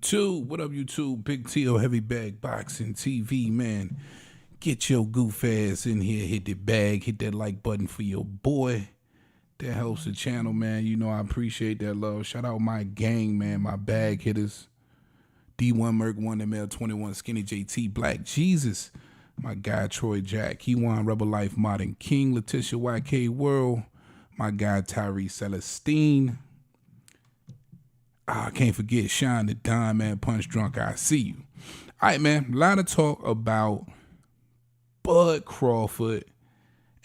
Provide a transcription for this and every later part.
YouTube? What up, YouTube? Big T.O. Heavy Bag Boxing TV, man. Get your goof ass in here, hit the bag, hit that like button for your boy. That helps the channel, man. You know I appreciate that love. Shout out my gang, man, my bag hitters. D1 Merc 1 ML 21 Skinny JT Black Jesus. My guy Troy Jack. He won Rebel Life Modern King. Letitia YK World. My guy Tyree Celestine. I can't forget Shine the Dime, man. Punch Drunk, I see you. All right, man. A lot of talk about Bud Crawford,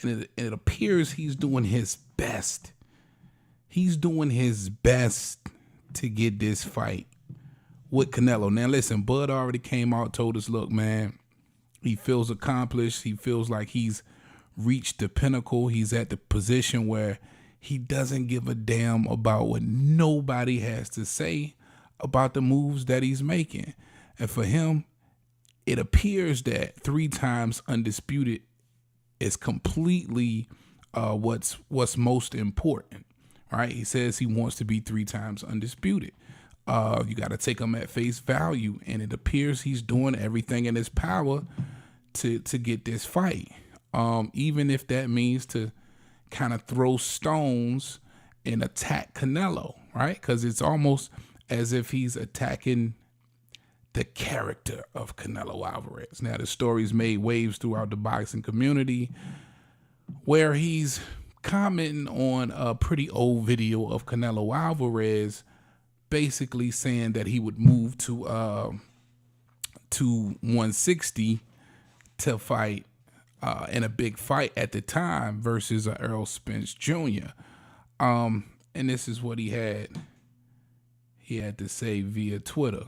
and it appears he's doing his best. He's doing his best to get this fight with Canelo. Now, listen, Bud already came out, told us, look, man, he feels accomplished. He feels like he's reached the pinnacle. He's at the position where he doesn't give a damn about what nobody has to say about the moves that he's making. And for him, it appears that 3 times undisputed is completely what's most important, right? He says he wants to be 3 times undisputed. You got to take him at face value, and it appears he's doing everything in his power to get this fight, even if that means to kind of throw stones and attack Canelo, right? Because it's almost as if he's attacking the character of Canelo Alvarez. Now, the story's made waves throughout the boxing community where he's commenting on a pretty old video of Canelo Alvarez basically saying that he would move to 160 to fight in a big fight at the time versus Errol Spence Jr. And this is what he had to say via Twitter.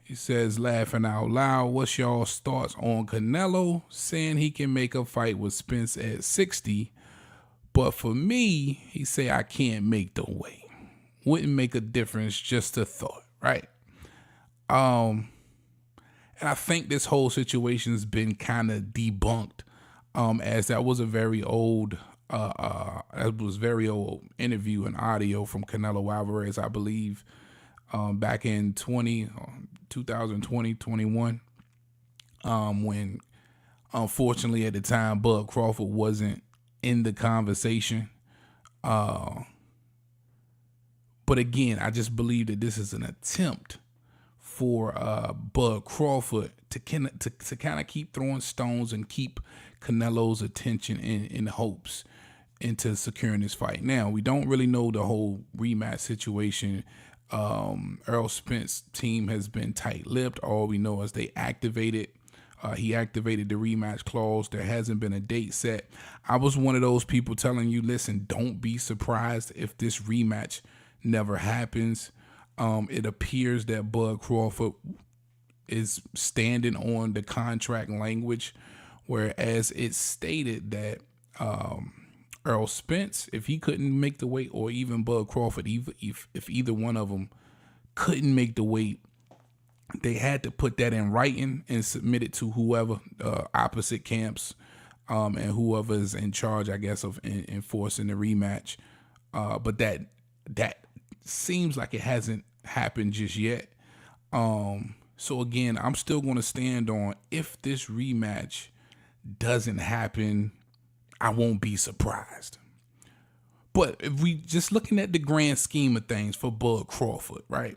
He says, laughing out loud, what's y'all's thoughts on Canelo saying he can make a fight with Spence at 60, but for me, he say I can't make the weight. Wouldn't make a difference, just a thought, right? And I think this whole situation's been kind of debunked, as that was a very old interview and audio from Canelo Alvarez, I believe, back in 2020, 21, when unfortunately at the time Bud Crawford wasn't in the conversation. But again, I just believe that this is an attempt for Bud Crawford to kind of keep throwing stones and keep Canelo's attention in hopes into securing this fight. Now, we don't really know the whole rematch situation. Errol Spence team has been tight-lipped. All we know is he activated the rematch clause. There hasn't been a date set. I was one of those people telling you, listen, don't be surprised if this rematch never happens. It appears that Bud Crawford is standing on the contract language, whereas it's stated that Errol Spence, if he couldn't make the weight, or even Bud Crawford, if either one of them couldn't make the weight, they had to put that in writing and submit it to whoever, opposite camps, and whoever is in charge, I guess, of enforcing the rematch. But that seems like it hasn't happened just yet. So again, I'm still going to stand on, if this rematch doesn't happen, I won't be surprised. But if we just looking at the grand scheme of things for Bud Crawford, right?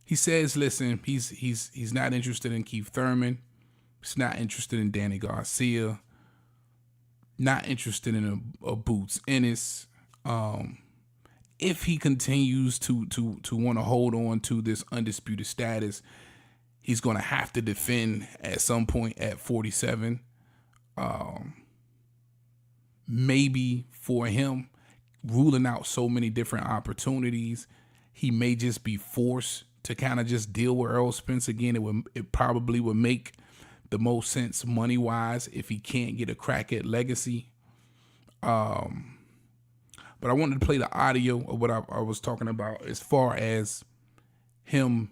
He says, listen, he's not interested in Keith Thurman. He's not interested in Danny Garcia. Not interested in a Boots Ennis. If he continues to want to hold on to this undisputed status, he's going to have to defend at some point at 47. Maybe for him, ruling out so many different opportunities, he may just be forced to kind of just deal with Errol Spence again. It probably would make the most sense money-wise if he can't get a crack at Legacy. But I wanted to play the audio of what I was talking about as far as him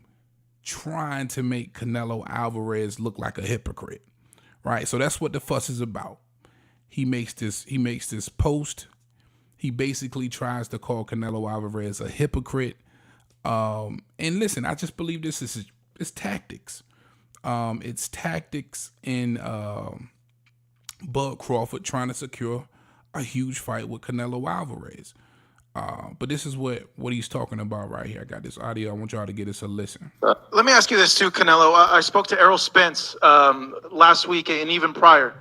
trying to make Canelo Alvarez look like a hypocrite, right? So that's what the fuss is about. He makes this post. He basically tries to call Canelo Alvarez a hypocrite, And listen, I just believe this is it's tactics. It's tactics in Bud Crawford trying to secure a huge fight with Canelo Alvarez. But this is what he's talking about right here. I got this audio. I want y'all to get us a listen. Let me ask you this too, Canelo. I spoke to Errol Spence last week and even prior,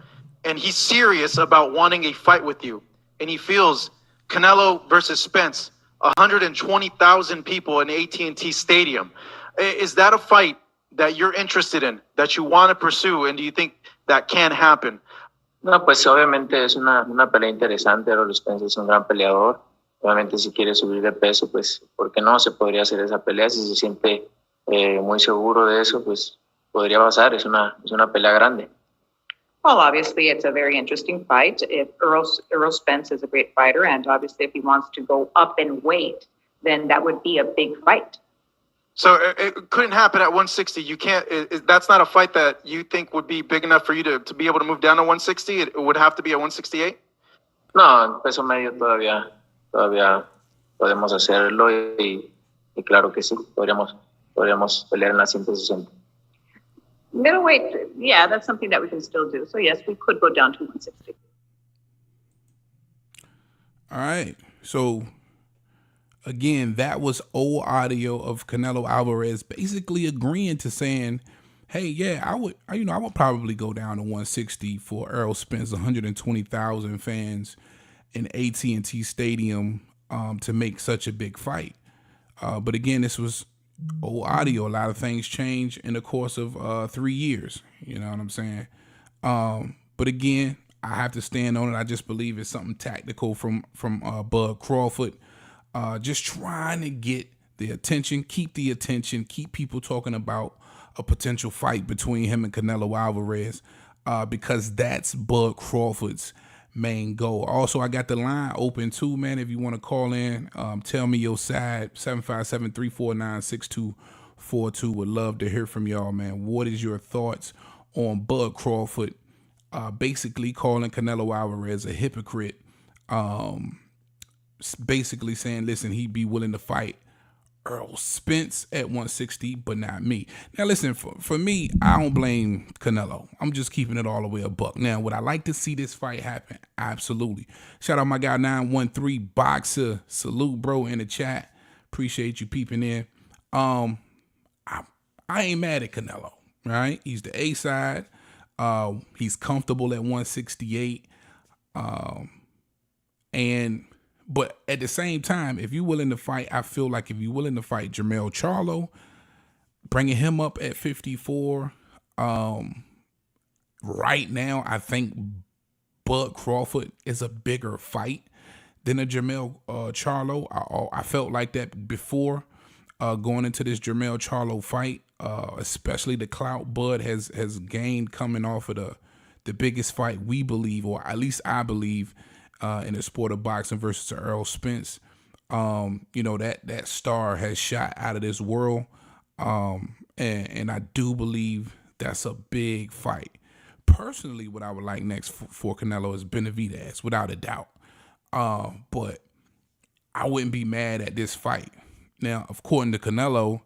and he's serious about wanting a fight with you. And he feels Canelo versus Spence, 120,000 people in AT&T Stadium. Is that a fight that you're interested in, that you want to pursue, and do you think that can happen? No, pues obviamente es una pelea interesante. Errol Spence es un gran peleador. Obviamente si quiere subir de peso, pues, ¿por qué no? Se podría hacer esa pelea. Si se siente muy seguro de eso, pues podría pasar. Es una pelea grande. Well, obviously, it's a very interesting fight. If Errol Spence is a great fighter, and obviously if he wants to go up in weight, then that would be a big fight. So it couldn't happen at 160. You can't. That's not a fight that you think would be big enough for you to be able to move down to 160. It would have to be at 168. No, en peso medio todavía podemos hacerlo y claro que sí, podríamos pelear en la 160. Middleweight, yeah, that's something that we can still do. So yes, we could go down to 160. All right. So again, that was old audio of Canelo Alvarez basically agreeing to saying, hey, yeah, I would probably go down to 160 for Errol Spence, 120,000 fans in AT&T Stadium to make such a big fight. But again, this was old audio. A lot of things change in the course of 3 years. You know what I'm saying? But again, I have to stand on it. I just believe it's something tactical from Bud Crawford. Just trying to get the attention, keep people talking about a potential fight between him and Canelo Alvarez, because that's Bud Crawford's main goal. Also, I got the line open too, man. If you want to call in, tell me your side, 757-349-6242. Would love to hear from y'all, man. What is your thoughts on Bud Crawford basically calling Canelo Alvarez a hypocrite? Basically saying, listen, he'd be willing to fight Errol Spence at 160, but not me. Now, listen, for me, I don't blame Canelo. I'm just keeping it all the way a buck. Now, would I like to see this fight happen? Absolutely. Shout out my guy 913 Boxer. Salute, bro, in the chat. Appreciate you peeping in. I ain't mad at Canelo, right? He's the A side. He's comfortable at 168. But at the same time, if you're willing to fight, I feel like if you're willing to fight Jermell Charlo, bringing him up at 54, right now, I think Bud Crawford is a bigger fight than a Jermell Charlo. I felt like that before going into this Jermell Charlo fight, especially the clout Bud has gained coming off of the biggest fight we believe, or at least I believe, in the sport of boxing versus Errol Spence. That star has shot out of this world. And I do believe that's a big fight. Personally, what I would like next for Canelo is Benavidez, without a doubt. But I wouldn't be mad at this fight. Now, according to Canelo,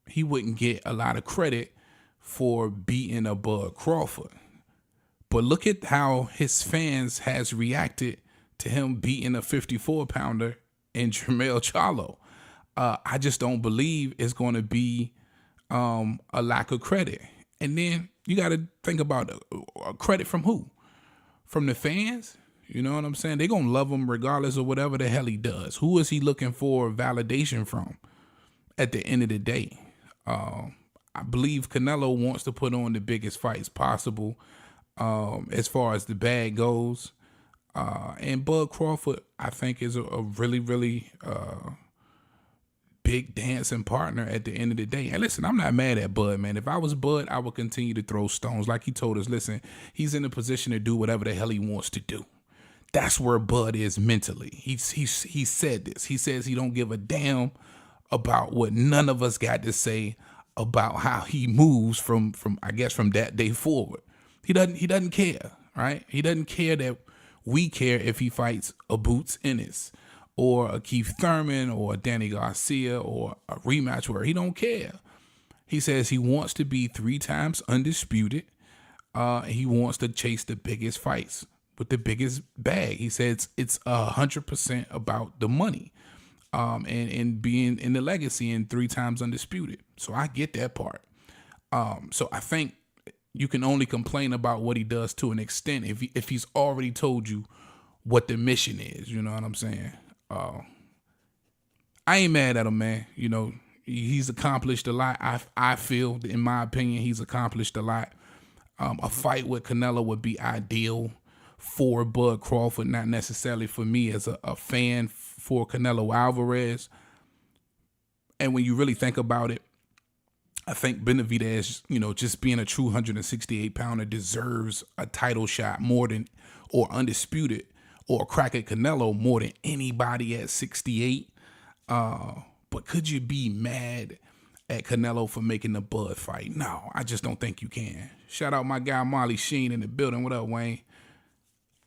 he wouldn't get a lot of credit for beating a Bud Crawford. But look at how his fans has reacted to him beating a 54-pounder in Jermell Charlo. I just don't believe it's going to be a lack of credit. And then you got to think about credit from who? From the fans? You know what I'm saying? They're going to love him regardless of whatever the hell he does. Who is he looking for validation from at the end of the day? I believe Canelo wants to put on the biggest fights possible. As far as the bag goes, and Bud Crawford, I think, is a really, really big dancing partner at the end of the day. And listen, I'm not mad at Bud, man. If I was Bud, I would continue to throw stones. Like he told us, listen, he's in a position to do whatever the hell he wants to do. That's where Bud is mentally. He said this. He says he don't give a damn about what none of us got to say about how he moves from that day forward. He doesn't care, right? He doesn't care that we care if he fights a Boots Ennis or a Keith Thurman or a Danny Garcia or a rematch where he don't care. He says he wants to be 3 times undisputed. He wants to chase the biggest fights with the biggest bag. He says it's 100% about the money, and being in the legacy and 3 times undisputed. So I get that part. So I think you can only complain about what he does to an extent if he's already told you what the mission is. You know what I'm saying? I ain't mad at him, man. You know, he's accomplished a lot. I feel, in my opinion, he's accomplished a lot. A fight with Canelo would be ideal for Bud Crawford, not necessarily for me as a fan for Canelo Alvarez. And when you really think about it, I think Benavidez, you know, just being a true 168-pounder, deserves a title shot more than, or undisputed, or a crack at Canelo more than anybody at 68. But could you be mad at Canelo for making the Bud fight? No, I just don't think you can. Shout out my guy Marley Sheen in the building. What up, Wayne?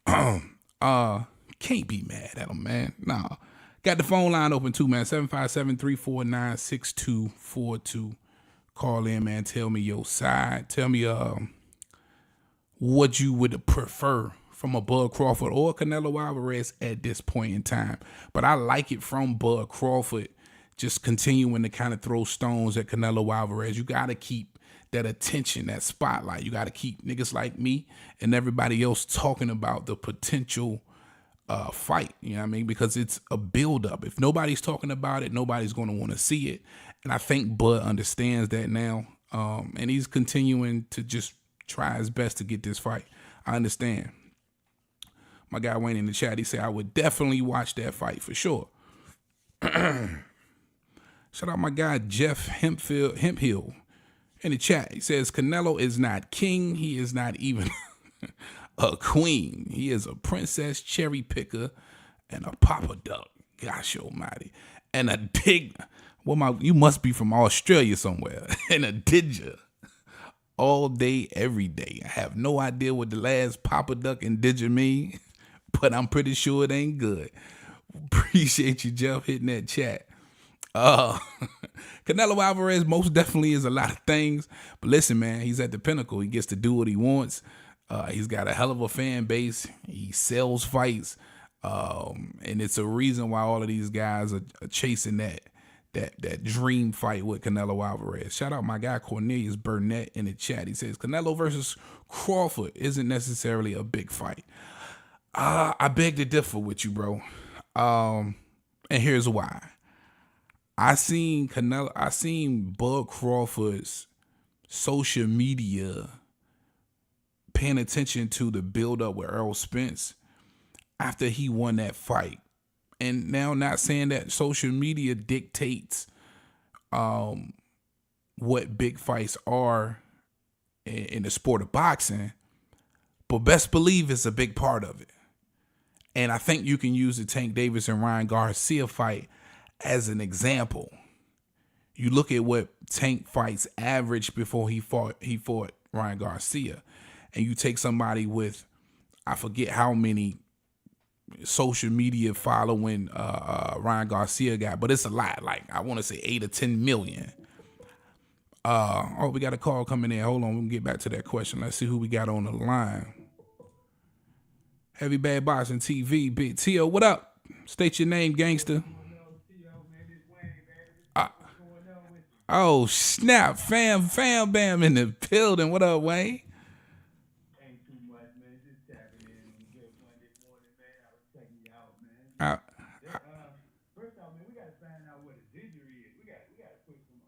Can't be mad at him, man. Nah. Got the phone line open too, man. 757-349-6242. Call in, man. Tell me your side. Tell me what you would prefer from a Bud Crawford or Canelo Alvarez at this point in time. But I like it from Bud Crawford, just continuing to kind of throw stones at Canelo Alvarez. You got to keep that attention, that spotlight. You got to keep niggas like me and everybody else talking about the potential fight. You know what I mean? Because it's a buildup. If nobody's talking about it, nobody's going to want to see it. And I think Bud understands that now. And he's continuing to just try his best to get this fight. I understand. My guy Wayne in the chat, he said, I would definitely watch that fight for sure. Shout out my guy Jeff Hemphill in the chat. He says, Canelo is not king. He is not even a queen. He is a princess cherry picker and a papa duck. Gosh almighty. And a dig. Well, you must be from Australia somewhere. And a didger. All day, every day. I have no idea what the last papa duck and didger mean, but I'm pretty sure it ain't good. Appreciate you, Jeff, hitting that chat. Canelo Alvarez most definitely is a lot of things, but listen, man, he's at the pinnacle. He gets to do what he wants. He's got a hell of a fan base. He sells fights, and it's a reason why all of these guys are chasing that dream fight with Canelo Alvarez. Shout out my guy Cornelius Burnett in the chat. He says Canelo versus Crawford isn't necessarily a big fight. I beg to differ with you, bro. And here's why. I seen Bud Crawford's social media paying attention to the build up with Errol Spence after he won that fight. And now, not saying that social media dictates what big fights are in the sport of boxing, but best believe it's a big part of it. And I think you can use the Tank Davis and Ryan Garcia fight as an example. You look at what Tank fights averaged before he fought Ryan Garcia, and you take somebody with, I forget how many social media following Ryan Garcia got, but it's a lot. Like, I want to say 8 or 10 million. We got a call coming in. Hold on, we'll get back to that question. Let's see who we got on the line. Heavy Bad Boxing TV, Big T.O., what up? State your name, gangster. Oh, snap. Fam bam in the building. What up, Wayne? Ain't too much, man. Just tapping in on a good Monday morning, man. I was checking you out, man. First off, man, we got to find out what a digger is. We got to put some,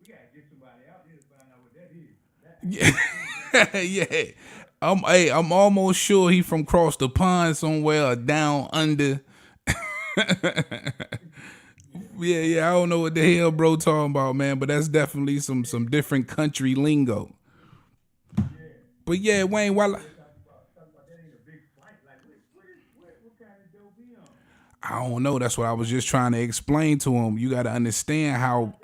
we got to get somebody out there to find out what that is. Yeah. I'm almost sure he from across the pond somewhere or down under. Yeah, I don't know what the hell bro talking about, man, but that's definitely some different country lingo. Yeah. But yeah, Wayne, while I don't know, that's what I was just trying to explain to him. You got to understand how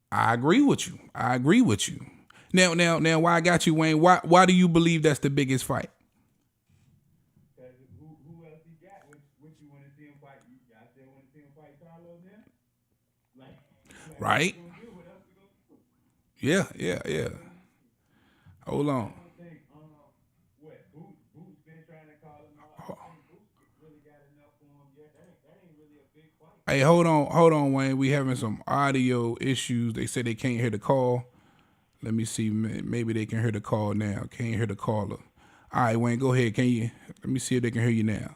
I agree with you. Now, why I got you, Wayne? Why do you believe that's the biggest fight? Because who else he got? What you want to see him fight? Y'all still want to see him fight Carlos now? Like Right? what you gonna do? What else you gonna do? Yeah. Hold on. I don't think what Boots been trying to call him out. I don't think Boots really got enough for him yet. That ain't really a big fight. Hey, hold on, Wayne. We having some audio issues. They say they can't hear the call. Let me see. Maybe they can hear the call now. Can't hear the caller. All right, Wayne, go ahead. Let me see if they can hear you now.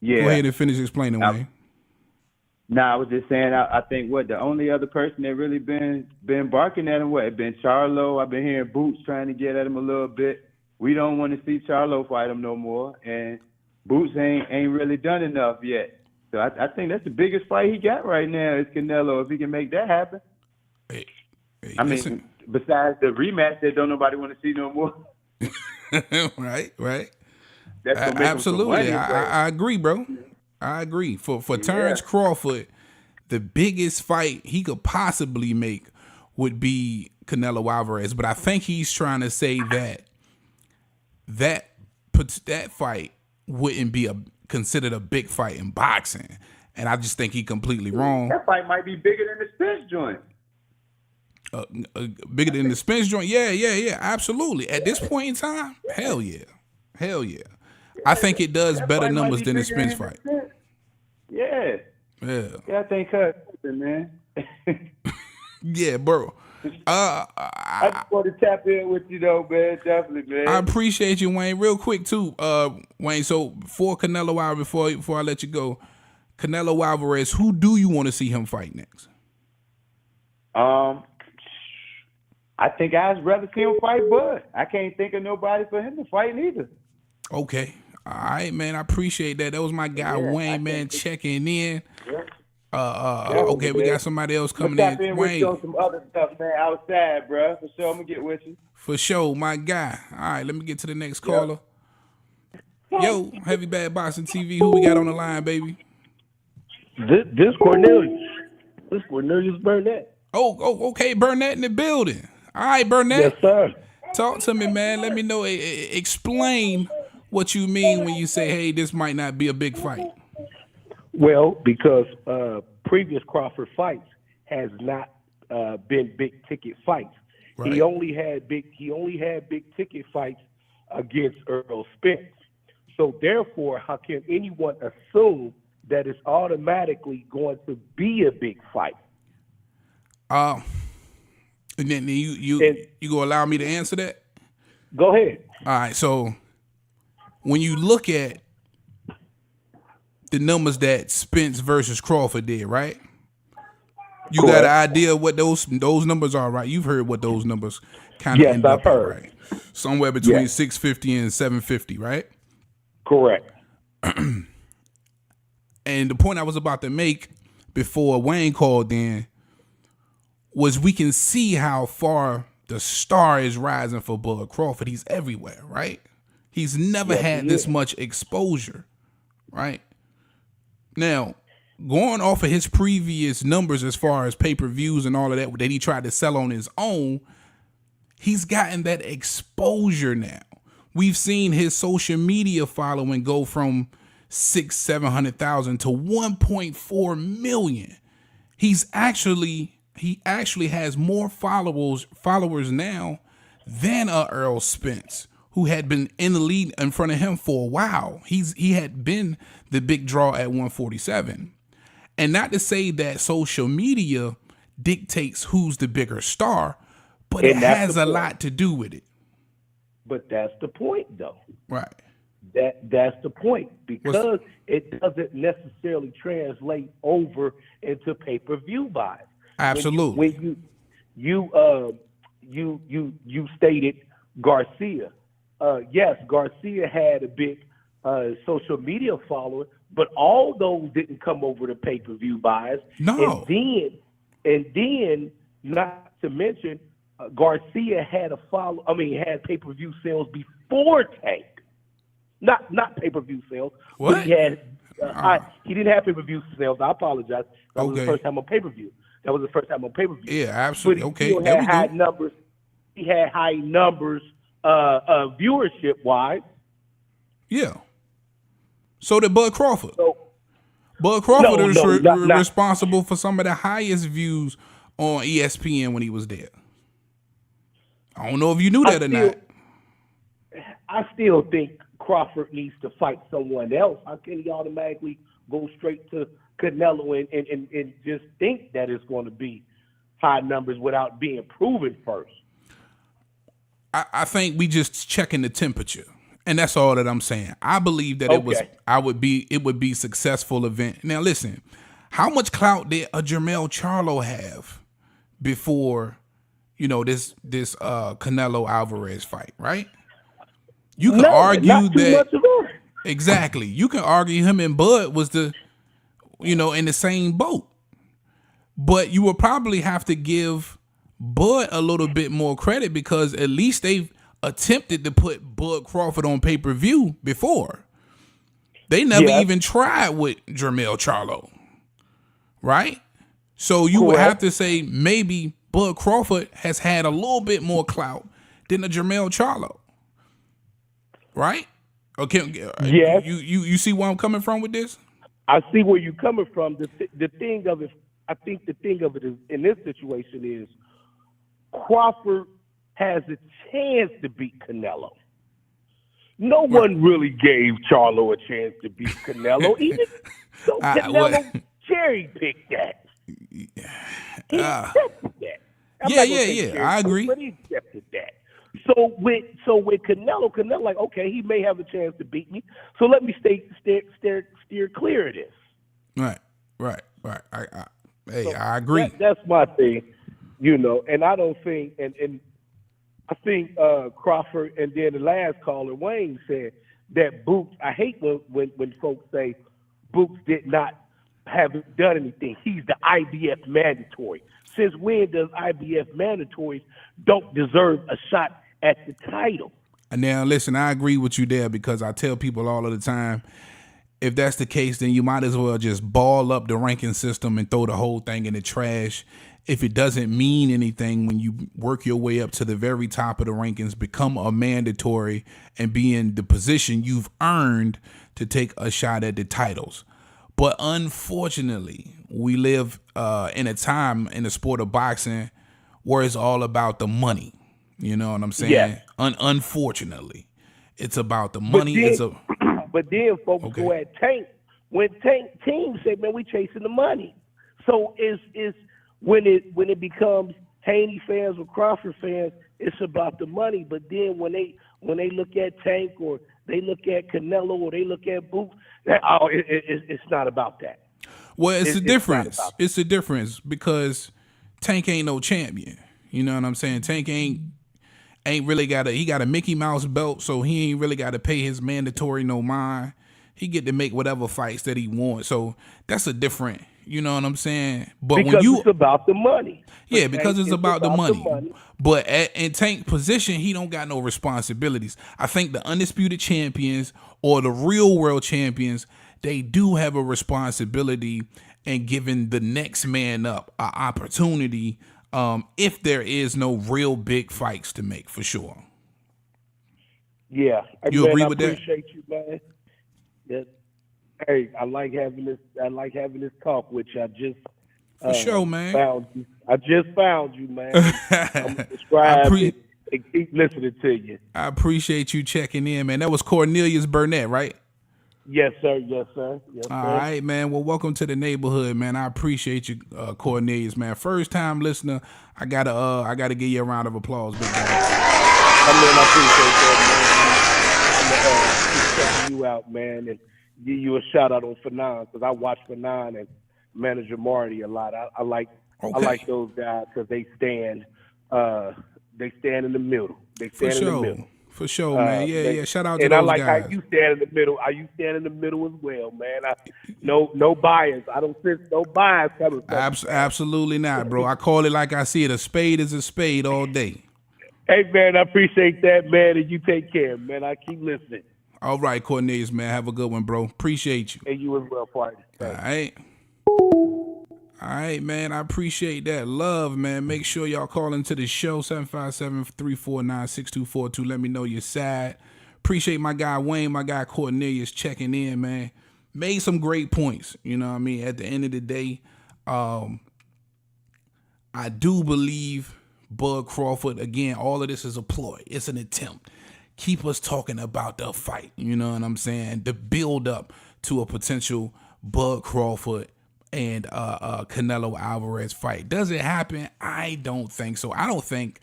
Yeah. Go ahead and finish explaining, Wayne. Nah, I was just saying. I think the only other person that really been barking at him been Charlo. I've been hearing Boots trying to get at him a little bit. We don't want to see Charlo fight him no more, and Boots ain't really done enough yet. So I think that's the biggest fight he got right now is Canelo. If he can make that happen. Hey, I listen. mean, besides the rematch that don't nobody want to see no more. Right. That's gonna make him some Absolutely. money, I agree, bro. I agree. For Terence Crawford, the biggest fight he could possibly make would be Canelo Alvarez. But I think he's trying to say that fight wouldn't be considered a big fight in boxing. And I just think he's completely wrong. That fight might be bigger than the Spence joint. Bigger than the Spence joint? Yeah, absolutely. At this point in time, hell yeah. I think it does That better fight might numbers be than the bigger Spence than fight. Spence. Yeah. Yeah. I think man. Yeah, bro. I just want to tap in with you though, man. Definitely, man. I appreciate you, Wayne. Real quick too, Wayne. So for Canelo Alvarez, before I let you go, Canelo Alvarez, who do you want to see him fight next? I think I'd rather see him fight Bud. I can't think of nobody for him to fight neither. Okay. All right, man. I appreciate that. That was my guy, Wayne, man, checking in. Okay, we got somebody else coming tap in. in with you on Wayne. some other stuff, man, outside, bro. For sure, I'm going to get with you. For sure, my guy. All right, let me get to the next caller. Yo, Heavy Bad Boxing TV. Who we got on the line, baby? This Cornelius. This Cornelius Burnett. Oh, okay. Burnett in the building. All right, Burnett. Yes, sir. Talk to me, man. Let me know. Explain what you mean when you say, hey, this might not be a big fight. Well, because previous Crawford fights has not been big ticket fights. Right. He only had big ticket fights against Earl Spence. So therefore, how can anyone assume that it's automatically going to be a big fight? And then you gonna allow me to answer that? Go ahead. All right. So when you look at the numbers that Spence versus Crawford did, right? You got an idea of what those numbers are, right? You've heard what those numbers kind of end up at, right? Somewhere between 650 and 750, right? Correct. And the point I was about to make before Wayne called in was we can see how far the star is rising for Bud Crawford. He's everywhere, right? He's never had this much exposure, right? Now, going off of his previous numbers as far as pay-per-views and all of that he tried to sell on his own, he's gotten that exposure now. We've seen his social media following go from 600,000-700,000 to 1.4 million. He actually has more followers now than Earl Spence, who had been in the lead in front of him for a while. He had been the big draw at 147. And not to say that social media dictates who's the bigger star, but it has a lot to do with it. But that's the point, though. Right. That's the point, because it doesn't necessarily translate over into pay-per-view buys. Absolutely. When you stated Garcia. Yes, Garcia had a big social media follower, but all those didn't come over to pay-per-view buys. No. And then not to mention, Garcia had had pay-per-view sales before Tank. Not pay-per-view sales. What? But he had he didn't have pay-per-view sales. I apologize. That was the first time on pay-per-view. Yeah, absolutely. But he okay, still there had we high go. numbers. he had high numbers viewership-wise. Yeah. So did Bud Crawford. So, Bud Crawford is not responsible for some of the highest views on ESPN when he was there. I don't know if you knew that or not. I still think Crawford needs to fight someone else. How can he automatically go straight to Canelo and just think that it's going to be high numbers without being proven first? I think we just checking the temperature. And that's all that I'm saying. I believe that it would be successful event. Now listen, how much clout did a Jermell Charlo have before, this Canelo Alvarez fight, right? You can argue not too that much of it. exactly. You can argue him and Bud was in the same boat. But you would probably have to give Bud a little bit more credit because at least they've attempted to put Bud Crawford on pay-per-view before. They never even tried with Jermell Charlo, right? So you would have to say maybe Bud Crawford has had a little bit more clout than a Jermell Charlo, right? Okay, yes. You see where I'm coming from with this? I see where you're coming from. The thing of it, I think the thing of it is in this situation is Crawford has a chance to beat Canelo. No one really gave Charlo a chance to beat Canelo. Even so, Canelo cherry-picked that. He accepted that. I agree. But he accepted that. So with Canelo like, okay, he may have a chance to beat me. So let me steer clear of this. Right. I agree. That's my thing, and I don't think, and I think Crawford and then the last caller, Wayne, said that Boots, I hate when folks say Boots did not haven't done anything. He's the IBF mandatory. Since when does IBF mandatories don't deserve a shot at the title? Now, listen, I agree with you there because I tell people all of the time, if that's the case, then you might as well just ball up the ranking system and throw the whole thing in the trash. If it doesn't mean anything when you work your way up to the very top of the rankings, become a mandatory and be in the position you've earned to take a shot at the titles. But unfortunately, we live in a time in the sport of boxing where it's all about the money. You know what I'm saying? Yeah. Unfortunately, it's about the money. But then folks go at Tank. When Tank teams say, man, we chasing the money. So is when it becomes Haney fans or Crawford fans, it's about the money. But then when they look at Tank or they look at Canelo or they look at Boots, it's not about that. Well, it's a difference. It's a difference because Tank ain't no champion. You know what I'm saying? Tank ain't really he got a Mickey Mouse belt, so he ain't really got to pay his mandatory no mind. He get to make whatever fights that he wants. So that's a different, you know what I'm saying? But because it's about the money. Yeah, because it's about the money. But in Tank position, he don't got no responsibilities. I think the undisputed champions or the real world champions, they do have a responsibility in giving the next man up an opportunity if there is no real big fights to make, for sure. Yeah. You agree with that? I appreciate you, man. Yeah. Hey, I like having this talk with you. I just for sure, man. Found you. I just found you, man. I'm gonna subscribe and keep listening to you. I appreciate you checking in, man. That was Cornelius Burnett, right? Yes, sir. Yes, sir. Yes, All sir. right, man. Well, welcome to the neighborhood, man. I appreciate you, Cornelius, man. First time listener. I gotta give you a round of applause, big guy. I appreciate that, man. I'm keep checking you out, man, and give you a shout out on Fanon because I watch Fanon and Manager Marty a lot. I like those guys because they stand in the middle. They stand in the middle. For sure, man. Yeah. Shout out to those guys. And I like how you stand in the middle. You stand in the middle as well, man. No bias. I don't sense no bias coming from Absolutely not, bro. I call it like I see it. A spade is a spade all day. Hey, man, I appreciate that, man, and you take care, man. I keep listening. All right, Cornelius, man. Have a good one, bro. Appreciate you. And you as well, partner. All right. All right, man. I appreciate that love, man. Make sure y'all call into the show, 757-349-6242. Let me know your side. Appreciate my guy Wayne, my guy Cornelius checking in, man. Made some great points. You know what I mean? At the end of the day, I do believe Bud Crawford, again, all of this is a ploy. It's an attempt. Keep us talking about the fight. You know what I'm saying? The build up to a potential Bud Crawford and Canelo Alvarez fight. Does it happen? I don't think so. I don't think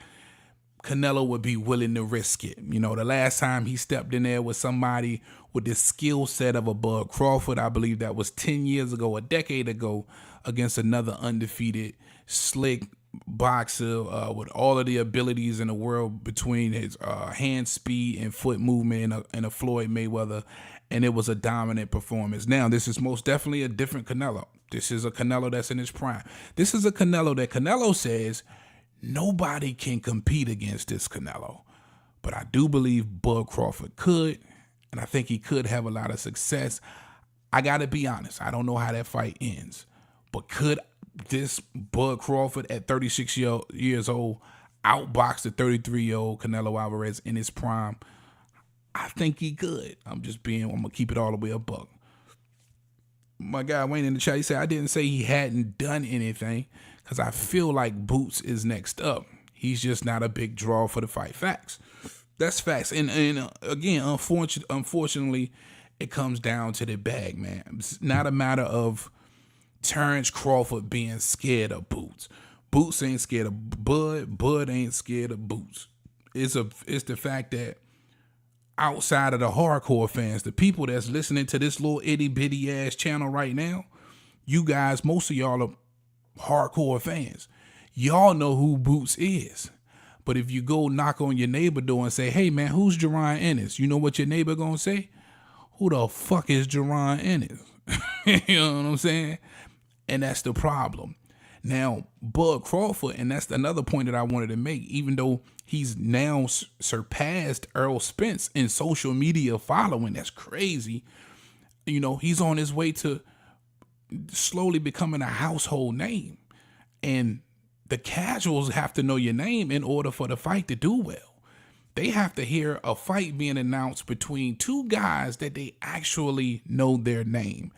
Canelo would be willing to risk it. You know, the last time he stepped in there with somebody with the skill set of a Bud Crawford, I believe that was 10 years ago, a decade ago, against another undefeated, slick boxer with all of the abilities in the world between his hand speed and foot movement and a Floyd Mayweather, and it was a dominant performance. Now, this is most definitely a different Canelo. This is a Canelo that's in his prime. This is a Canelo that Canelo says nobody can compete against this Canelo. But I do believe Bud Crawford could, and I think he could have a lot of success. I got to be honest. I don't know how that fight ends. But could this Bud Crawford at 36 years old outbox the 33-year-old Canelo Alvarez in his prime? I think he could. I'm going to keep it all the way a buck. My guy Wayne in the chat, he said, I didn't say he hadn't done anything because I feel like Boots is next up. He's just not a big draw for the fight. Facts. That's facts. And again, unfortunately, it comes down to the bag, man. It's not a matter of Terence Crawford being scared of Boots. Boots ain't scared of Bud. Bud ain't scared of Boots. It's the fact that outside of the hardcore fans, the people that's listening to this little itty bitty ass channel right now, you guys, most of y'all are hardcore fans. Y'all know who Boots is. But if you go knock on your neighbor door and say, hey man, who's Jerron Ennis? You know what your neighbor gonna say? Who the fuck is Jerron Ennis? You know what I'm saying? And that's the problem. Now, Bud Crawford, and that's another point that I wanted to make, even though he's now surpassed Errol Spence in social media following, that's crazy. You know, he's on his way to slowly becoming a household name. And the casuals have to know your name in order for the fight to do well. They have to hear a fight being announced between two guys that they actually know their name.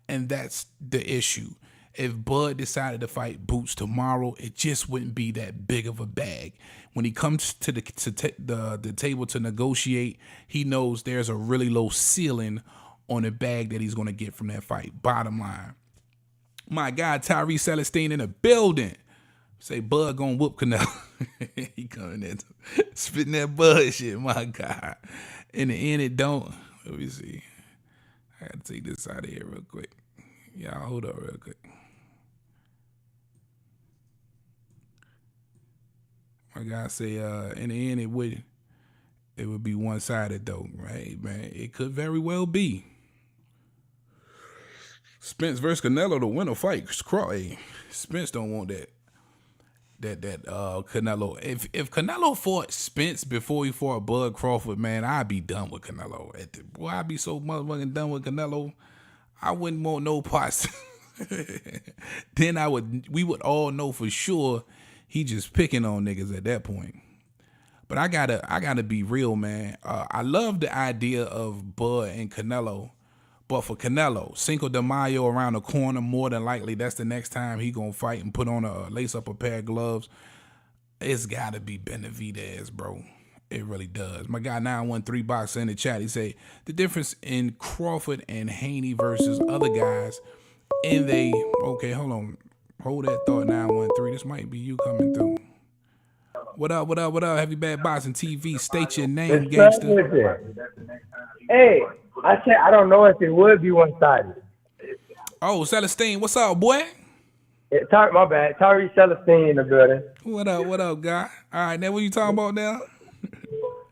And that's the issue. If Bud decided to fight Boots tomorrow, it just wouldn't be that big of a bag. When he comes to the table to negotiate, he knows there's a really low ceiling on the bag that he's going to get from that fight. Bottom line. My guy Tyrese Celestine in the building. Say Bud gonna whoop Canelo. He coming in spitting that Bud shit, my God. In the end, it don't. Let me see. I gotta take this out of here real quick. Y'all hold up real quick. My guy say, in the end, it would be one-sided though, right, man? It could very well be. Spence versus Canelo, the winner fight. Hey, Spence don't want that Canelo. If Canelo fought Spence before he fought Bud Crawford, man, I'd be done with Canelo. I'd be so motherfucking done with Canelo. I wouldn't want no parts. Then we would all know for sure he just picking on niggas at that point. But I gotta be real, man. I love the idea of Bud and Canelo, but for Canelo, Cinco de Mayo around the corner, more than likely that's the next time he gonna fight and put on lace up a pair of gloves. It's gotta be Benavidez, bro. It really does. My guy 913 Boxer in the chat, he say the difference in Crawford and Haney versus other guys okay, hold on. Hold that thought, 913. This might be you coming through. What up? Heavy Bad Boxing TV. State your name, gangster. Hey, I said I don't know if it would be one-sided. Oh, Celestine, what's up, boy? My bad. Tyrese Celestine in the building. What up, guy? All right, now what you talking about now?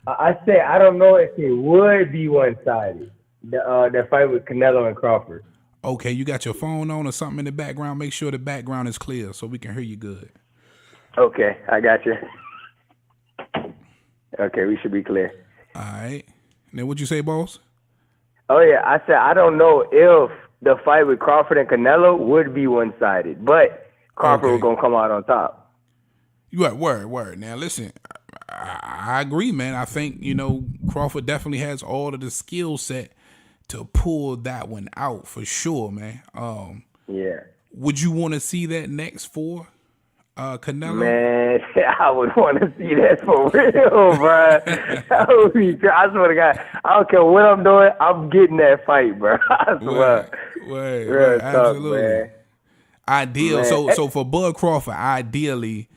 I said I don't know if it would be one-sided. The fight with Canelo and Crawford. Okay, you got your phone on or something in the background. Make sure the background is clear so we can hear you good. Okay, I got you. Okay, we should be clear. All right. Now, what'd you say, boss? Oh, yeah, I said I don't know if the fight with Crawford and Canelo would be one-sided, but Crawford was gonna come out on top. You got word. Now listen, I agree, man. I think Crawford definitely has all of the skill set to pull that one out for sure, man. Yeah. Would you want to see that next for Canelo? Man, I would want to see that for real, bro. That would be, I swear to God, I don't care what I'm doing, I'm getting that fight, bro. I swear. Right, absolutely. Man. Ideal. Man. So for Bud Crawford, ideally,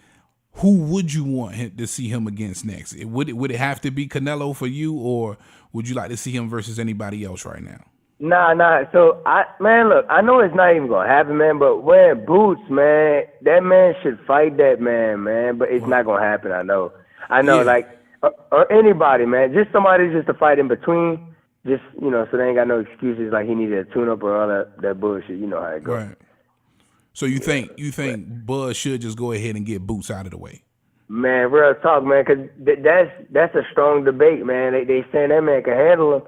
who would you want to see him against next? Would it have to be Canelo for you, or would you like to see him versus anybody else right now? Nah. So, look, I know it's not even going to happen, man, but wearing boots, man, that man should fight that man, but it's not going to happen, I know. Yeah. Like, or anybody, man, just somebody just to fight in between, just, so they ain't got no excuses like he needed a tune-up or all that bullshit. You know how it goes. Right. So you think Bud should just go ahead and get Boots out of the way? Man, real talk, man, because that's a strong debate, man. They saying that man can handle him.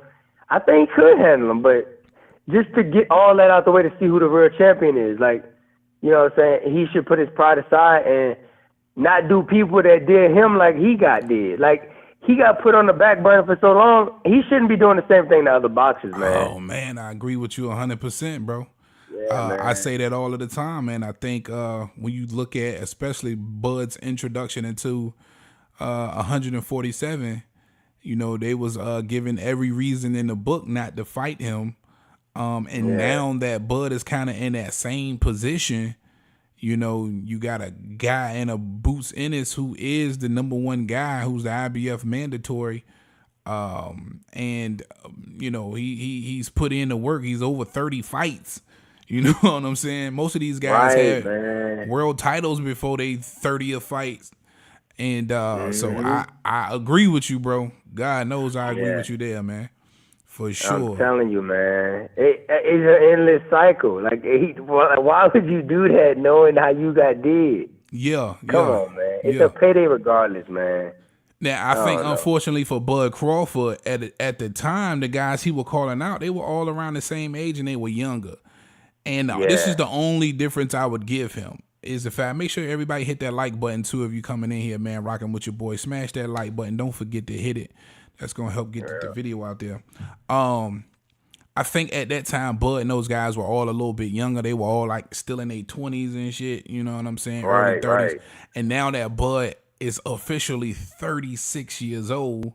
I think he could handle him, but just to get all that out the way to see who the real champion is, like, you know what I'm saying? He should put his pride aside and not do people that did him like he got did. Like, he got put on the back burner for so long, he shouldn't be doing the same thing to other boxers, man. Oh, man, I agree with you 100%, bro. Yeah, I say that all of the time, man. I think when you look at especially Bud's introduction into 147, they was given every reason in the book not to fight him. Now that Bud is kind of in that same position, you got a guy in a Boots Ennis who is the number one guy, who's the IBF mandatory. He's put in the work. He's over 30 fights. You know what I'm saying? Most of these guys had world titles before they 30th fights. And so I agree with you, bro. God knows I agree with you there, man. For sure. I'm telling you, man. It's an endless cycle. Like, why would you do that knowing how you got did? Yeah. Come on, man. It's a payday regardless, man. Now, I think, unfortunately for Bud Crawford, at the time, the guys he was calling out, they were all around the same age and they were younger. And this is the only difference I would give him, is the fact, make sure everybody hit that like button too if you coming in here, man, rocking with your boy. Smash that like button. Don't forget to hit it. That's going to help get the video out there. I think at that time, Bud and those guys were all a little bit younger. They were all like still in their 20s and shit. You know what I'm saying? Early 30s. Right. And now that Bud is officially 36 years old,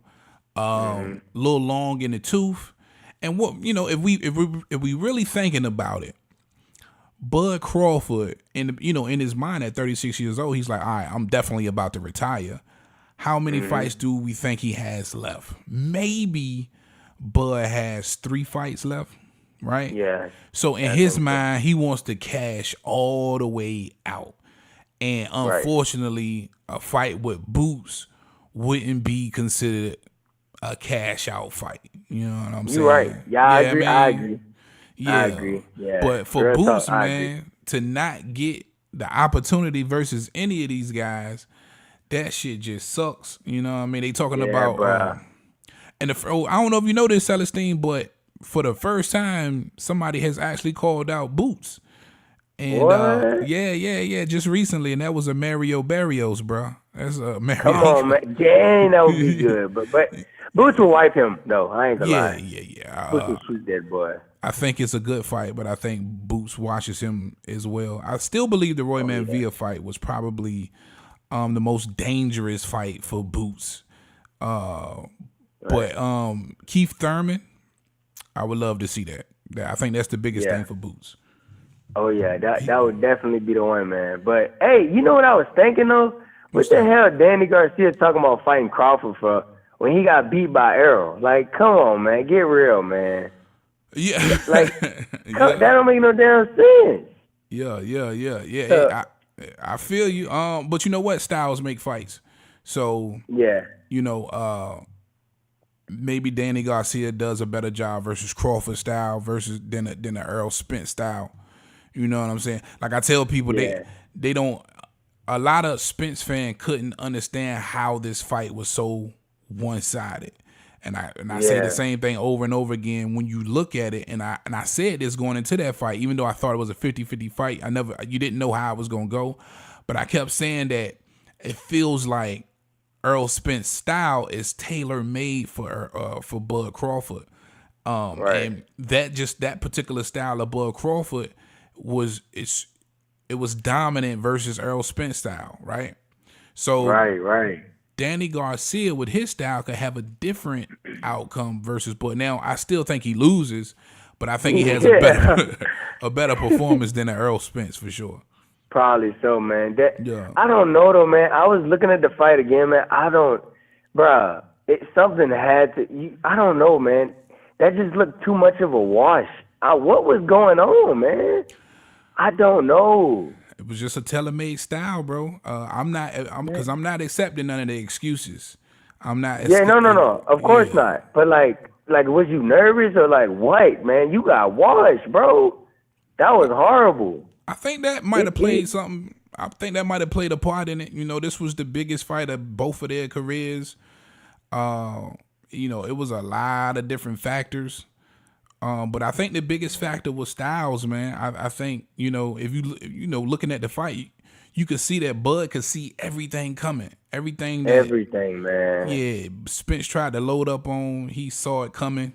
a little long in the tooth. And what, if we really thinking about it, Bud Crawford, in his mind at 36 years old, he's like, all right, I'm definitely about to retire. How many fights do we think he has left? Maybe Bud has 3 fights left, right? Yeah. So in his mind, he wants to cash all the way out. And unfortunately, a fight with Boots wouldn't be considered a cash out fight. You know what I'm saying? You're right. Yeah, I agree. I agree. Yeah. I agree. Yeah. But for Boots, man, to not get the opportunity versus any of these guys, that shit just sucks. You know what I mean? They talking about and I don't know if you know this, Celestine, but for the first time, somebody has actually called out Boots. And just recently, and that was a Mario Barrios, bro. That's a Mario. Come on, man. Dang, that would be good. But Boots will wipe him, though. I ain't gonna lie. Yeah. Boots will shoot that boy. I think it's a good fight, but I think Boots watches him as well. I still believe the Roy Manvilla fight was probably the most dangerous fight for Boots. But Keith Thurman, I would love to see that. I think that's the biggest thing for Boots. Oh yeah, that would definitely be the one, man. But hey, you know what I was thinking though? What the hell Danny Garcia talking about fighting Crawford for when he got beat by Errol? Like, come on, man, get real, man. Yeah, like that don't make no damn sense. Yeah. I feel you. But you know what? Styles make fights. So maybe Danny Garcia does a better job versus Crawford style than the Earl Spence style. You know what I'm saying? Like I tell people, they don't. A lot of Spence fans couldn't understand how this fight was so one-sided, And I say the same thing over and over again when you look at it. And I said this going into that fight, even though I thought it was a 50-50 fight. You didn't know how it was going to go. But I kept saying that it feels like Errol Spence's style is tailor-made for Bud Crawford. And that particular style of Bud Crawford was dominant versus Errol Spence style, right? So Danny Garcia with his style could have a different outcome versus Bud. Now, I still think he loses, but I think he has a better performance than Errol Spence for sure. Probably so, man. I don't know though, man. I was looking at the fight again, man. Something had to. I don't know, man. That just looked too much of a wash. What was going on, man? I don't know. It was just a tailor-made style, bro. I'm not accepting none of the excuses. I'm not. No. Of course not. But like, was you nervous or like what, man? You got washed, bro. That was horrible. I think that might have played something. I think that might have played a part in it. You know, this was the biggest fight of both of their careers. You know, it was a lot of different factors. But I think the biggest factor was styles, man. I think, you know, if you looking at the fight, you could see that Bud could see everything coming. Everything, man. Yeah, Spence tried to load up on. He saw it coming.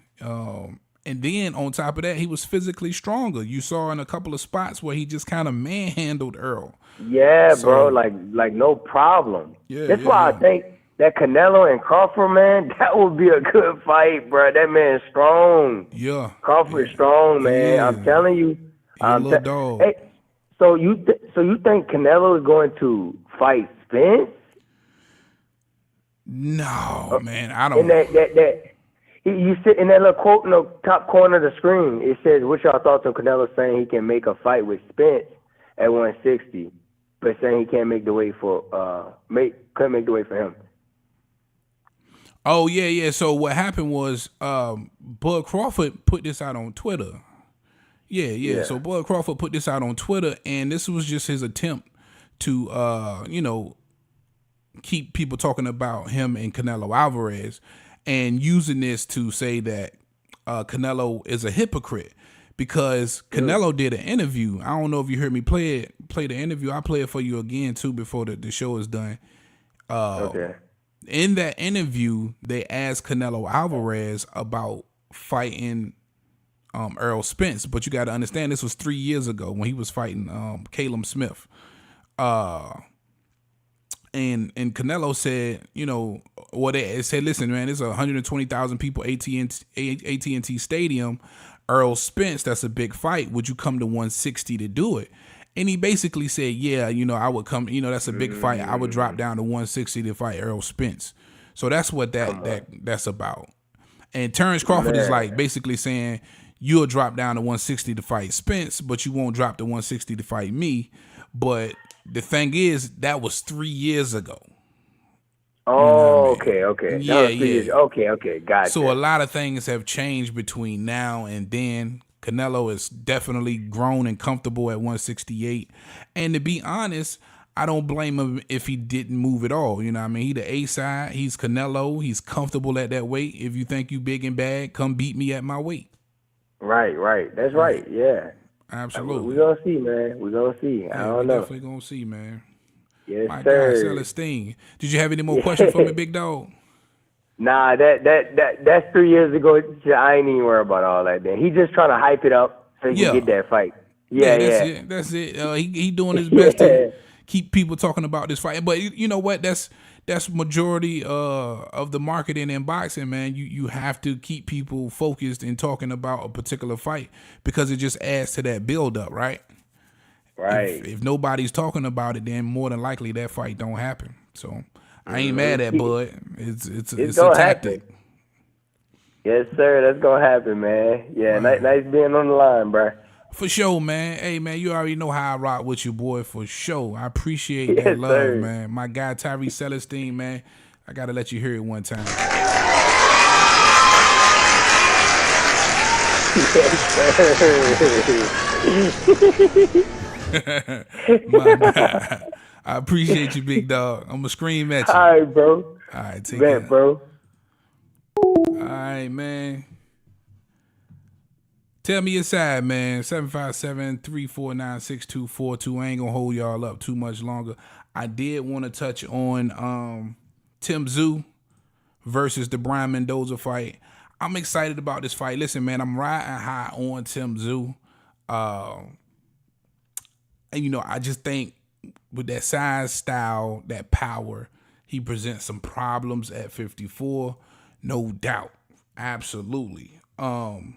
And then on top of that, he was physically stronger. You saw in a couple of spots where he just kind of manhandled Earl. Yeah, bro, like no problem. Yeah, that's why I think that Canelo and Crawford, man, that would be a good fight, bro. That man's strong. Yeah, Crawford's strong, man. Yeah. I'm telling you. Little dog. Hey, so you think Canelo is going to fight Spence? No, man, I don't. You sit in that little quote in the top corner of the screen. It says, "What's y'all thoughts on Canelo saying he can make a fight with Spence at 160, but saying he can't make the weight for couldn't make the weight for him." Oh yeah. So what happened was Bud Crawford put this out on Twitter. Yeah. So Bud Crawford put this out on Twitter, and this was just his attempt to keep people talking about him and Canelo Alvarez, and using this to say that Canelo is a hypocrite because Canelo did an interview. I don't know if you heard me play the interview. I'll play it for you again too before the show is done. Okay. In that interview, they asked Canelo Alvarez about fighting Errol Spence, but you got to understand this was 3 years ago when he was fighting Caleb Smith. And Canelo said, they said, listen, man, there's 120,000 people, AT&T Stadium. Errol Spence, that's a big fight. Would you come to 160 to do it? And he basically said, yeah, I would come, that's a big fight. I would drop down to 160 to fight Errol Spence. So that's what that's about. And Terence Crawford is like basically saying, you'll drop down to 160 to fight Spence, but you won't drop to 160 to fight me. But the thing is, that was 3 years ago. Oh, okay. Yeah. Okay, gotcha. So a lot of things have changed between now and then. Canelo is definitely grown and comfortable at 168. And to be honest, I don't blame him if he didn't move at all. You know what I mean? He the A side. He's Canelo. He's comfortable at that weight. If you think you big and bad, come beat me at my weight. Right. That's right. Yeah. Absolutely. We're going to see, man. We're going to see. I don't know. Definitely going to see, man. Yes, my sir. guy, Celestine. Did you have any more questions for me, big dog? Nah, that's 3 years ago. I ain't even worried about all that. Then he just trying to hype it up so he can get that fight. Yeah. That's it. He doing his best to keep people talking about this fight. But you know what? That's majority of the marketing in boxing, man. You have to keep people focused and talking about a particular fight because it just adds to that build up, right? Right. If nobody's talking about it, then more than likely that fight don't happen. So I ain't mad at Bud. It's a tactic. Happen. Yes, sir. That's gonna happen, man. Yeah, right. Nice being on the line, bro. For sure, man. Hey, man, you already know how I rock with you, boy. For sure. I appreciate that love, sir. Man. My guy, Tyrese Celestine, man. I got to let you hear it one time. My guy. I appreciate you, big dog. I'm going to scream at you. All right, bro. All right, take care. Bro. All right, man. Tell me your side, man. 757-349-6242. I ain't gonna hold y'all up too much longer. I did want to touch on Tszyu versus the Brian Mendoza fight. I'm excited about this fight. Listen, man, I'm riding high on Tszyu. And, I just think with that size, style, that power, he presents some problems at 54. No doubt. Absolutely. And,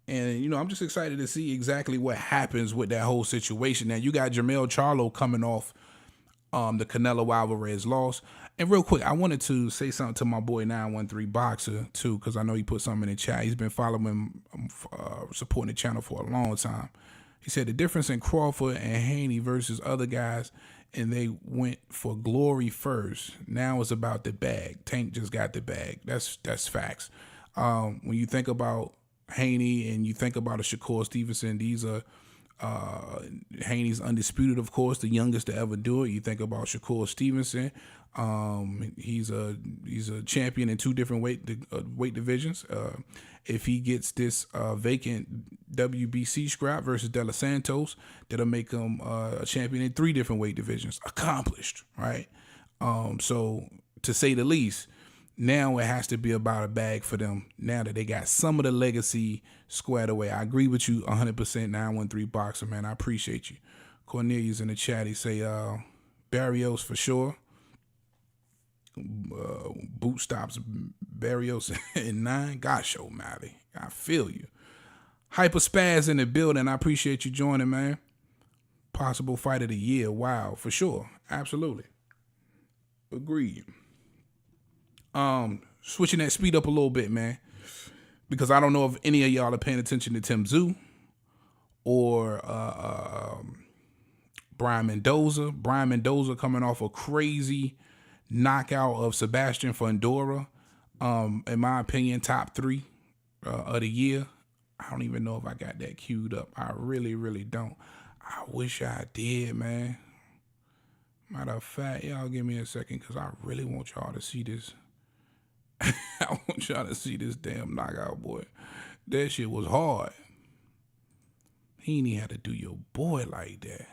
I'm just excited to see exactly what happens with that whole situation. Now, you got Jermell Charlo coming off the Canelo Alvarez loss. And real quick, I wanted to say something to my boy 913 Boxer, too, because I know he put something in the chat. He's been following, supporting the channel for a long time. He said the difference in Crawford and Haney versus other guys, and they went for glory first. Now it's about the bag. Tank just got the bag. That's facts. When you think about Haney and you think about a Shakur Stevenson, these are Haney's undisputed, of course, the youngest to ever do it. You think about Shakur Stevenson. He's a champion in two different weight divisions. If he gets this vacant WBC scrap versus De Los Santos, that'll make him a champion in three different weight divisions. Accomplished, right? So to say the least, now it has to be about a bag for them now that they got some of the legacy squared away. I agree with you 100%, 913 Boxer, man. I appreciate you. Cornelius in the chat, he say Barrios for sure. Boot stops Barrios in 9. Gosh, O'Malley, I feel you. Hyper Spaz in the building. I appreciate you joining, man. Possible fight of the year. Wow, for sure. Absolutely. Agreed. Switching that speed up a little bit, man, because I don't know if any of y'all are paying attention to Tszyu or Brian Mendoza. Brian Mendoza coming off a crazy knockout of Sebastian Fundora. In my opinion, top 3 of the year. I don't even know if I got that queued up. I really, really don't. I wish I did, man. Matter of fact, y'all give me a second because I really want y'all to see this. I want y'all to see this damn knockout, boy. That shit was hard. He ain't even had to do your boy like that.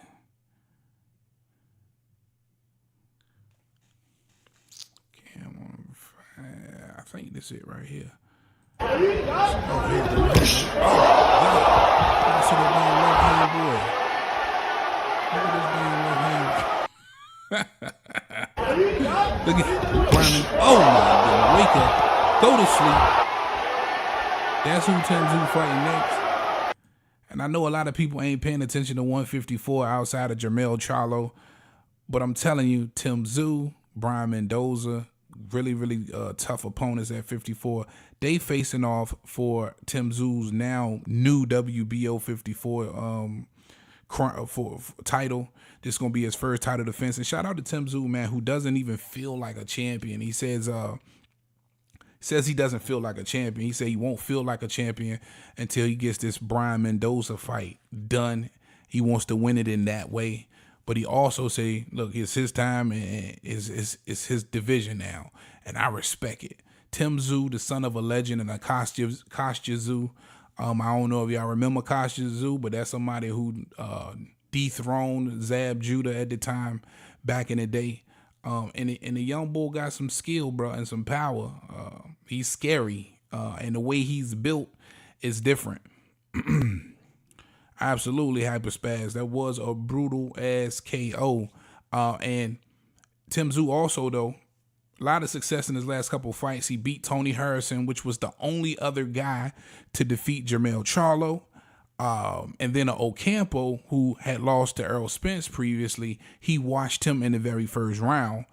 I think this is it right here. Oh, here. Oh, see that damn left hand, boy. Look at this damn left hand. Look at Brian. Oh my God! Wake up, go to sleep. That's who Tszyu fighting next. And I know a lot of people ain't paying attention to 154 outside of Jermell Charlo, but I'm telling you, Tszyu, Brian Mendoza, really, really tough opponents at 54. They facing off for Tszyu's now new WBO 54 for title. This is gonna be his first title defense. And shout out to Tszyu, man, who doesn't even feel like a champion. He says he doesn't feel like a champion. He said he won't feel like a champion until he gets this Brian Mendoza fight done. He wants to win it in that way. But he also say, look, it's his time and it's his division now. And I respect it. Tszyu, the son of a legend, and a Kostya Tszyu. I don't know if y'all remember Kostya Tszyu, but that's somebody who dethroned Zab Judah at the time back in the day. And the young bull got some skill, bro, and some power. He's scary. And the way he's built is different. Absolutely, Hyperspaz. That was a brutal ass KO. And Tszyu also, though, a lot of success in his last couple of fights. He beat Tony Harrison, which was the only other guy to defeat Jermell Charlo. And then Ocampo, who had lost to Errol Spence previously, he watched him in the very first round.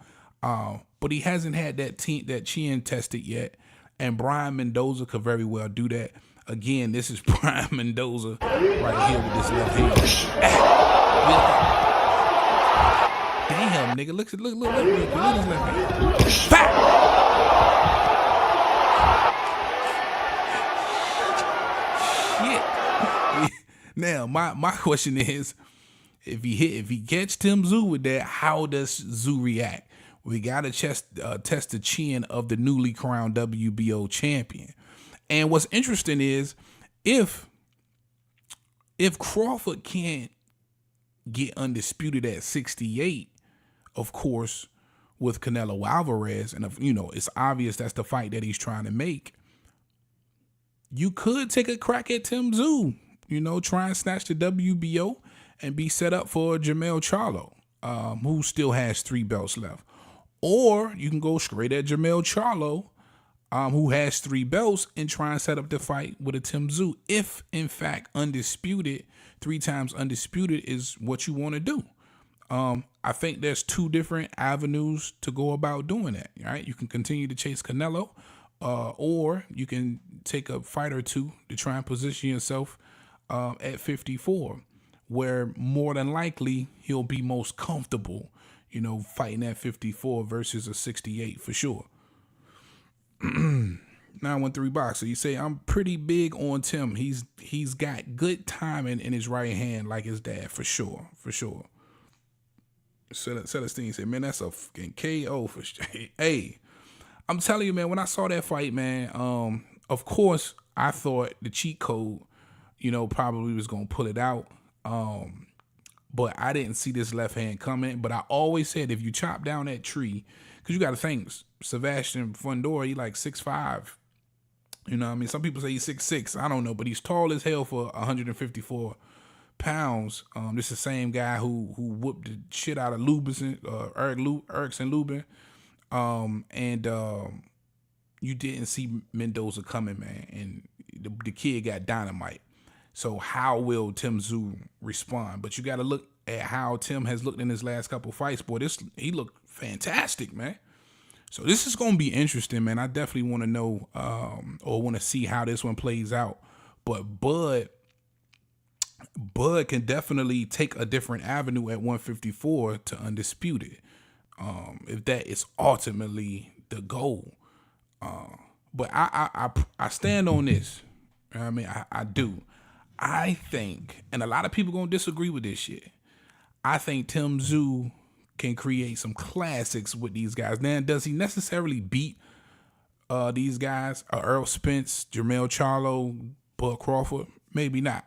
But he hasn't had that chin tested yet. And Brian Mendoza could very well do that. Again, this is Brian Mendoza right here with this left hand. Damn, nigga, look, real quick. Look at this left hand. Fat! Shit. Now, my question is, if he catch Tszyu with that, how does Tszyu react? We got to test the chin of the newly crowned WBO champion. And what's interesting is if Crawford can't get undisputed at 68, of course, with Canelo Alvarez, and it's obvious that's the fight that he's trying to make, you could take a crack at Tszyu, try and snatch the WBO and be set up for Jermell Charlo, who still has 3 belts left. Or you can go straight at Jermell Charlo, who has 3 belts, and try and set up the fight with a Tszyu, if in fact undisputed, 3 times undisputed is what you want to do. I think there's 2 different avenues to go about doing that, right? You can continue to chase Canelo, or you can take a fight or 2 to try and position yourself at 54, where more than likely he'll be most comfortable, fighting at 54 versus a 68 for sure. 913 Boxer, you say, I'm pretty big on Tim. He's got good timing in his right hand like his dad, for sure. Celestine said, man, that's a fucking KO for sure. Hey, I'm telling you, man, when I saw that fight, man, of course, I thought the cheat code, probably was going to pull it out. But I didn't see this left hand coming. But I always said, if you chop down that tree, because you got to think, Sebastian Fundora, he like 6'5". Some people say he's 6'6". I don't know, but he's tall as hell for 154 pounds. This is the same guy who whooped the shit out of Erickson Lubin. You didn't see Mendoza coming, man. And the kid got dynamite. So how will Tszyu respond? But you got to look at how Tim has looked in his last couple fights. Boy, he looked fantastic, man. So this is going to be interesting, man. I definitely want to know or want to see how this one plays out. But Bud can definitely take a different avenue at 154 to undisputed, if that is ultimately the goal. But I stand on this. I do. I think, and a lot of people gonna disagree with this shit, I think Tszyu can create some classics with these guys. Now, does he necessarily beat these guys? Earl Spence, Jermell Charlo, Bud Crawford? Maybe not.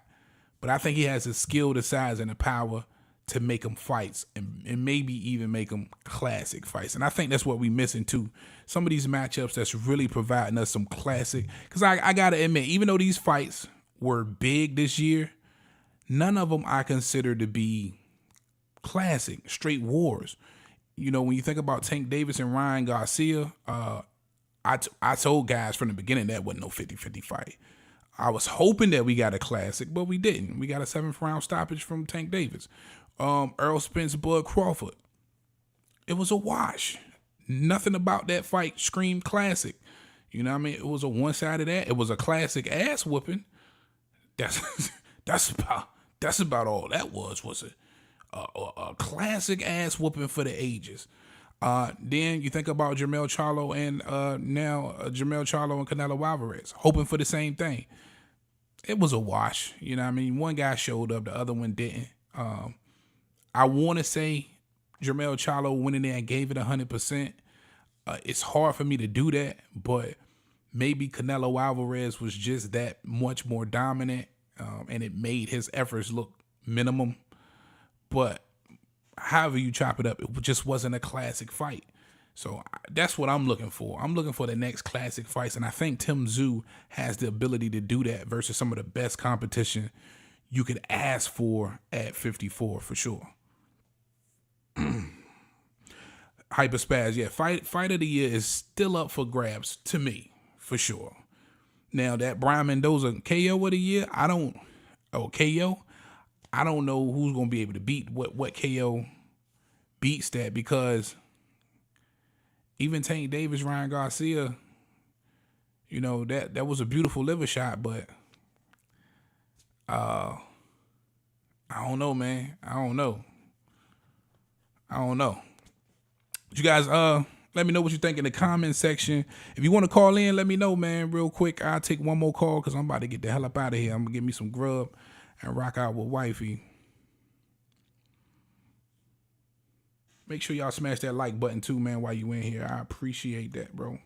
But I think he has the skill, the size, and the power to make them fights and maybe even make them classic fights. And I think that's what we missing too. Some of these matchups that's really providing us some classic. Because I got to admit, even though these fights were big this year, none of them I consider to be classic, straight wars. When you think about Tank Davis and Ryan Garcia, I told guys from the beginning that wasn't no 50-50 fight. I was hoping that we got a classic, but we didn't. We got a 7th round stoppage from Tank Davis. Earl Spence, Bud Crawford. It was a wash. Nothing about that fight screamed classic. It was a one-sided that. It was a classic ass whooping. That's about all that was a classic ass whooping for the ages. Then you think about Jermell Charlo and now Jermell Charlo and Canelo Alvarez, hoping for the same thing. It was a wash. One guy showed up, the other one didn't. I want to say Jermell Charlo went in there and gave it 100%. It's hard for me to do that, but maybe Canelo Alvarez was just that much more dominant, and it made his efforts look minimum. But however you chop it up, it just wasn't a classic fight. So that's what I'm looking for. I'm looking for the next classic fights, and I think Tszyu has the ability to do that versus some of the best competition you could ask for at 54 for sure. Hyperspaz, yeah, fight of the year is still up for grabs to me, for sure. Now that Brian Mendoza KO of the year, I don't know who's gonna be able to beat what KO beats that, because even Tank Davis, Ryan Garcia, that was a beautiful liver shot, but I don't know, man. I don't know. You guys, let me know what you think in the comment section. If you want to call in, let me know, man, real quick. I'll take one more call because I'm about to get the hell up out of here. I'm going to get me some grub and rock out with wifey. Make sure y'all smash that like button too, man, while you in here. I appreciate that, bro.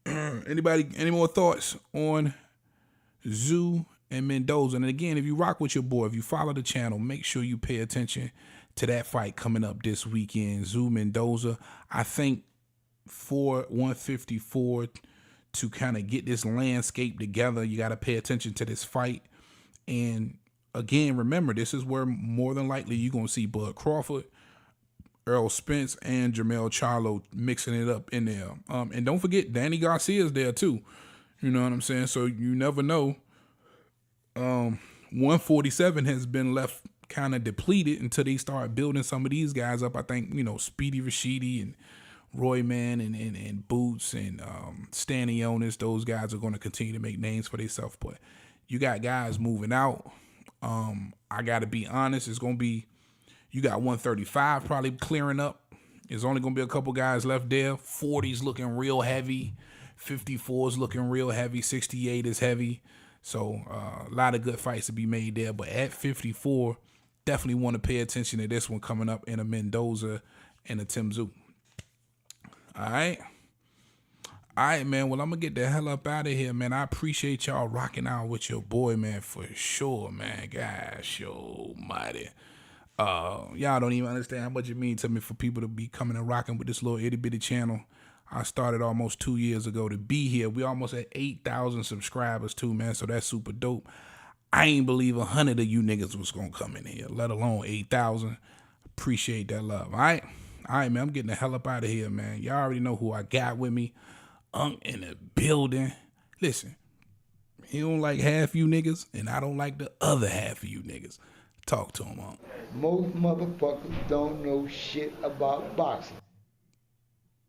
Anybody, any more thoughts on Tszyu and Mendoza? And again, if you rock with your boy, if you follow the channel, make sure you pay attention to that fight coming up this weekend. Tszyu Mendoza, I think for 154 to kind of get this landscape together, you got to pay attention to this fight. And again, remember, this is where more than likely you're going to see Bud Crawford, Errol Spence, and Jermell Charlo mixing it up in there. And don't forget, Danny Garcia's there too. You know what I'm saying? So you never know. 147 has been left kind of depleted until they start building some of these guys up. I think, you know, Speedy Rashidi and Royman and Boots and Stanionis, those guys are going to continue to make names for themselves. But you got guys moving out. I got to be honest, it's going to be, you got 135 probably clearing up. There's only going to be a couple guys left there. 40's looking real heavy. 54's looking real heavy. 68 is heavy. So a lot of good fights to be made there. But at 54, definitely want to pay attention to this one coming up in a Mendoza and a Tszyu. All right. All right, man. Well, I'm going to get the hell up out of here, man. I appreciate y'all rocking out with your boy, man, for sure, man. Gosh, almighty. Y'all don't even understand how much it means to me for people to be coming and rocking with this little itty bitty channel. I started almost 2 years ago to be here. We almost at 8,000 subscribers too, man. So that's super dope. I ain't believe 100 of you niggas was gonna come in here, let alone 8,000. Appreciate that love. All right, man. I'm getting the hell up out of here, man. Y'all already know who I got with me. In the building. Listen, he don't like half you niggas, and I don't like the other half of you niggas. Talk to him, Most motherfuckers don't know shit about boxing.